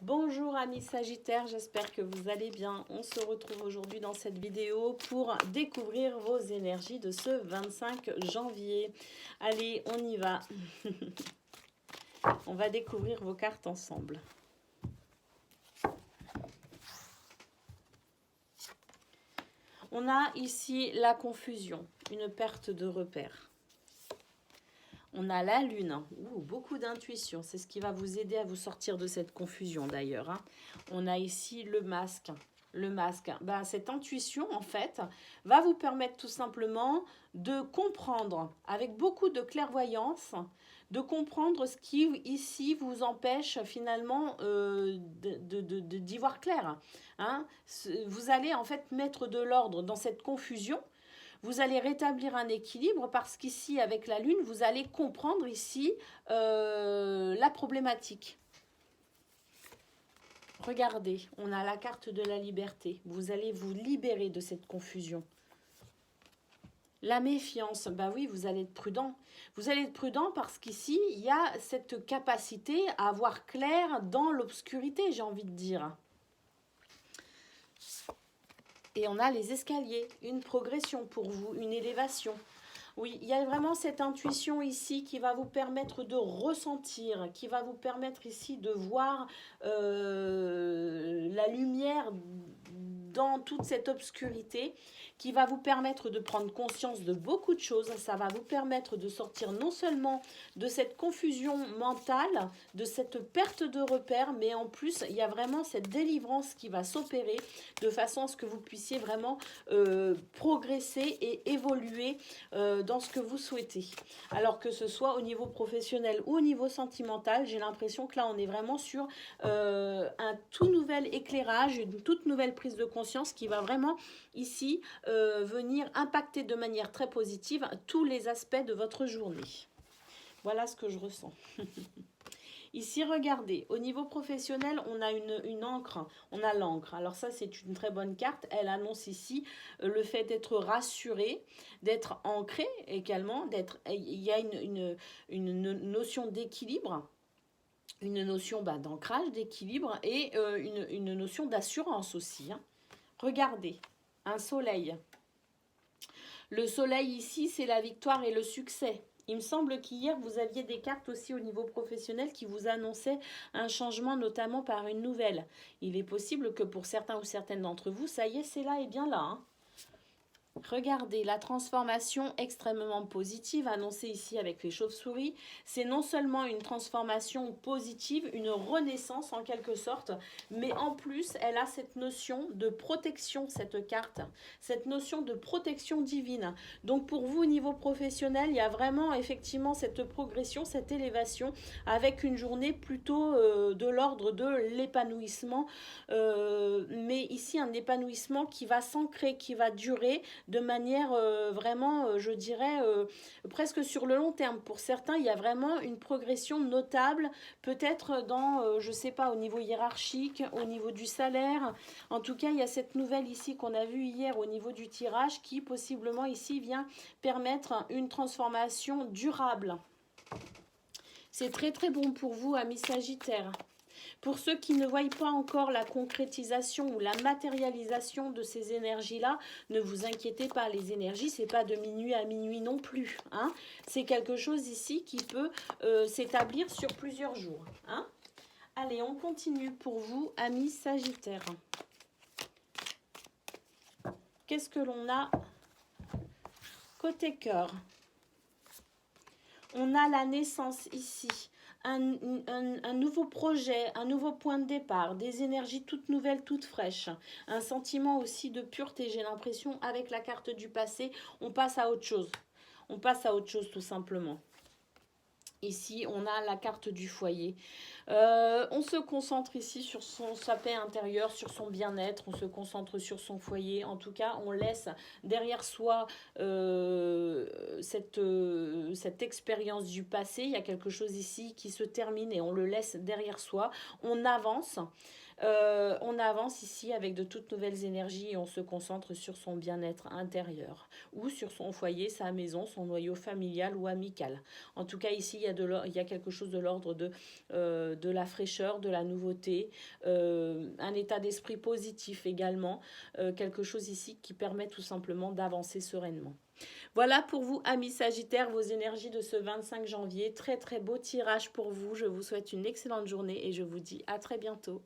Bonjour amis Sagittaires, j'espère que vous allez bien. On se retrouve aujourd'hui dans cette vidéo pour découvrir vos énergies de ce 25 janvier. Allez, on y va. On va découvrir vos cartes ensemble. On a ici la confusion, une perte de repère. On a la lune, beaucoup d'intuition, c'est ce qui va vous aider à vous sortir de cette confusion d'ailleurs. On a ici le masque. Cette intuition en fait va vous permettre tout simplement de comprendre avec beaucoup de clairvoyance, de comprendre ce qui ici vous empêche finalement d'y voir clair. Vous allez en fait mettre de l'ordre dans cette confusion. Vous allez rétablir un équilibre parce qu'ici, avec la Lune, vous allez comprendre ici la problématique. Regardez, on a la carte de la liberté. Vous allez vous libérer de cette confusion. La méfiance, bah oui, vous allez être prudent. Vous allez être prudent parce qu'ici, il y a cette capacité à voir clair dans l'obscurité, j'ai envie de dire. Et on a les escaliers, une progression pour vous, une élévation. Oui, il y a vraiment cette intuition ici qui va vous permettre de ressentir, qui va vous permettre ici de voir la lumière dans toute cette obscurité, qui va vous permettre de prendre conscience de beaucoup de choses. Ça va vous permettre de sortir non seulement de cette confusion mentale, de cette perte de repères, mais en plus, il y a vraiment cette délivrance qui va s'opérer de façon à ce que vous puissiez vraiment progresser et évoluer dans ce que vous souhaitez. Alors que ce soit au niveau professionnel ou au niveau sentimental, j'ai l'impression que là, on est vraiment sur un tout nouvel éclairage, une toute nouvelle prise de conscience qui va vraiment ici venir impacter de manière très positive tous les aspects de votre journée. Voilà ce que je ressens. Ici, regardez, au niveau professionnel, on a une encre, on a l'encre. Alors ça, c'est une très bonne carte. Elle annonce ici le fait d'être rassuré, d'être ancré également. Il y a une notion d'équilibre, une notion d'ancrage, d'équilibre et une notion d'assurance aussi. Regardez, un soleil. Le soleil ici, c'est la victoire et le succès. Il me semble qu'hier, vous aviez des cartes aussi au niveau professionnel qui vous annonçaient un changement, notamment par une nouvelle. Il est possible que pour certains ou certaines d'entre vous, ça y est, c'est là et bien là. Regardez, la transformation extrêmement positive annoncée ici avec les chauves-souris, c'est non seulement une transformation positive, une renaissance en quelque sorte, mais en plus, elle a cette notion de protection, cette carte, cette notion de protection divine. Donc pour vous, au niveau professionnel, il y a vraiment effectivement cette progression, cette élévation, avec une journée plutôt de l'ordre de l'épanouissement, mais ici un épanouissement qui va s'ancrer, qui va durer, de manière vraiment, je dirais, presque sur le long terme. Pour certains, il y a vraiment une progression notable, peut-être dans, je ne sais pas, au niveau hiérarchique, au niveau du salaire. En tout cas, il y a cette nouvelle ici qu'on a vue hier au niveau du tirage qui, possiblement, ici, vient permettre une transformation durable. C'est très très bon pour vous, amis Sagittaires. Pour ceux qui ne voient pas encore la concrétisation ou la matérialisation de ces énergies-là, ne vous inquiétez pas, les énergies, c'est pas de minuit à minuit non plus. C'est quelque chose ici qui peut s'établir sur plusieurs jours. Allez, on continue pour vous, amis Sagittaires. Qu'est-ce que l'on a côté cœur? On a la naissance ici. Un nouveau projet, un nouveau point de départ, des énergies toutes nouvelles, toutes fraîches, un sentiment aussi de pureté, j'ai l'impression, avec la carte du passé, on passe à autre chose. On passe à autre chose tout simplement. Ici, on a la carte du foyer. On se concentre ici sur sa paix intérieure, sur son bien-être. On se concentre sur son foyer. En tout cas, on laisse derrière soi cette expérience du passé. Il y a quelque chose ici qui se termine et on le laisse derrière soi. On avance. On avance ici avec de toutes nouvelles énergies et on se concentre sur son bien-être intérieur ou sur son foyer, sa maison, son noyau familial ou amical. En tout cas, ici, il y a quelque chose de l'ordre de la fraîcheur, de la nouveauté, un état d'esprit positif également, quelque chose ici qui permet tout simplement d'avancer sereinement. Voilà pour vous, amis Sagittaires, vos énergies de ce 25 janvier. Très très beau tirage pour vous. Je vous souhaite une excellente journée et je vous dis à très bientôt.